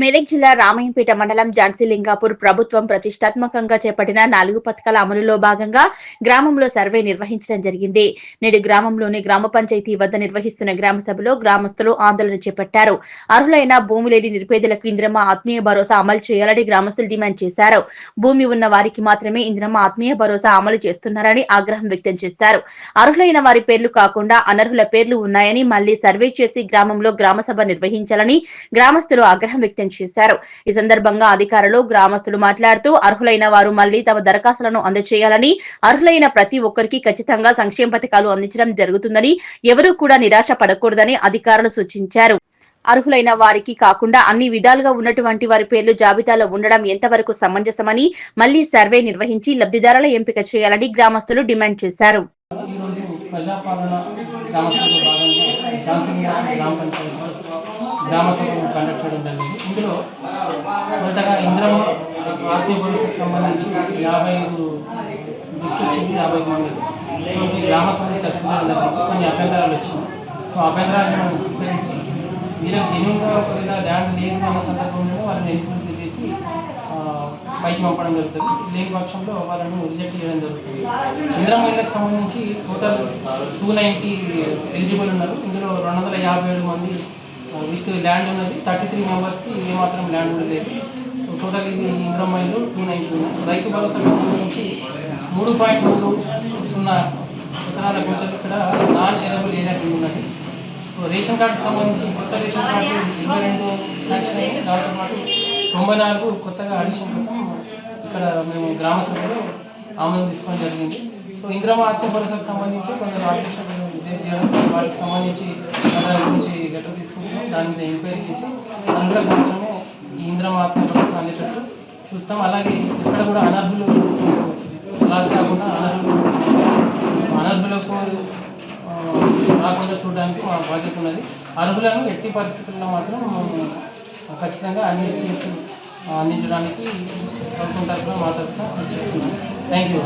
మెదక్ జిల్లా రామయ్యంపేట మండలం ఝాన్సీలింగాపూర్ ప్రభుత్వం ప్రతిష్టాత్మకంగా చేపట్టిన 4 పథకాల అమలులో భాగంగా గ్రామంలో సర్వే నిర్వహించడం జరిగింది. నేడు గ్రామంలోని గ్రామ పంచాయతీ వద్ద నిర్వహిస్తున్న గ్రామ సభలో గ్రామస్తులు ఆందోళన చేపట్టారు. అర్హులైన భూమి లేని నిరుపేదలకు ఇంద్రమ్మ ఆత్మీయ భరోసా అమలు చేయాలని గ్రామస్తులు డిమాండ్ చేశారు. భూమి ఉన్న వారికి మాత్రమే ఇంద్రమ్మ ఆత్మీయ భరోసా అమలు చేస్తున్నారని ఆగ్రహం వ్యక్తం చేశారు. అర్హులైన వారి పేర్లు కాకుండా అనర్హుల పేర్లు ఉన్నాయని మళ్లీ సర్వే చేసి గ్రామంలో గ్రామ సభ నిర్వహించాలని గ్రామస్తులు ఆగ్రహం వ్యక్తం చేశారు. ఈ సందర్భంగా అధికారులు గ్రామస్తులు మాట్లాడుతూ అర్హులైన వారు మళ్లీ తమ దరఖాస్తులను అందజేయాలని, అర్హులైన ప్రతి ఒక్కరికి ఖచ్చితంగా సంక్షేమ పథకాలు అందించడం జరుగుతుందని, ఎవరూ కూడా నిరాశ పడకూడదని అధికారులు సూచించారు. అర్హులైన వారికి కాకుండా అన్ని విధాలుగా ఉన్నటువంటి వారి పేర్లు జాబితాలో ఉండడం ఎంతవరకు సమంజసమని మళ్లీ సర్వే నిర్వహించి లబ్ధిదారుల ఎంపిక చేయాలని గ్రామస్తులు డిమాండ్ చేశారు. గ్రామ సభను కండక్ట్ చేయడం జరిగింది. ఇందులో మొదటగా ఇంద్రమ్మ ఆత్మీయ భరోసాకు సంబంధించి 55 లిస్ట్ వచ్చింది, 55 మంది. సో ఈ గ్రామ సభలో చర్చించడం జరిగింది. కొన్ని అభ్యంతరాలు వచ్చినాయి. సో అభ్యంతరాలను మనం స్వీకరించి వీళ్ళకి జెన్యూన్గా ఒకవేళ ల్యాండ్ లేదు అన్న సందర్భంలో వాళ్ళని ఎలిజిబిలిటీ చేసి పైకి పంపడం జరుగుతుంది. లేని పక్షంలో వాళ్ళని రిజెక్ట్ చేయడం జరుగుతుంది. ఇంద్రమ్మ ఇళ్ళకి సంబంధించి టోటల్ 290 ఎలిజిబుల్ ఉన్నారు. ఇందులో 257 మంది విత్ ల్యాండ్ ఉన్నది. 33 మెంబర్స్కి ఏమాత్రం ల్యాండ్ కూడా లేదు. సో టోటల్ ఇది ఇంద్రమ్మ ఇల్లు 290 ఉన్నాయి. రైతు భరోసా సంబంధించి 3.30 ఎకరాల గుంటలు ఇక్కడ నాన్ ఎరబుల్ ఏరియా కింద ఉన్నది. సో రేషన్ కార్డుకి సంబంధించి కొత్త రేషన్ కార్డు 22 శాంక్షన్ అయింది. దాంతోపాటు 94 కొత్తగా అడిషన్ కోసం ఇక్కడ మేము గ్రామ సభలో ఆమోదం తీసుకోవడం జరిగింది. సో ఇంద్రమ్మ ఆత్మీయ భరోసాకు సంబంధించి కొందరు ఆర్టిఫిషియల్ చేయడం, వాటికి సంబంధించి వాళ్ళ గురించి లెటర్ తీసుకుంటున్నాం. దాని మీద ఎంక్వైరీ చేసి అందులో మాత్రమే ఈ ఇంద్రమ్మ ఆత్మీయ భరోసా అందేటట్టు చూస్తాం. అలాగే ఇక్కడ కూడా అనర్హులు క్లాస్ కాకుండా అనర్హులకు రాకుండా చూడడానికి మా బాధ్యత ఉన్నది. అర్హులను ఎట్టి పరిస్థితుల్లో మాత్రం ఖచ్చితంగా అన్ని స్కీమ్స్ అందించడానికి ప్రభుత్వం తరఫున మా తరఫున చెప్తున్నాం. Thank you.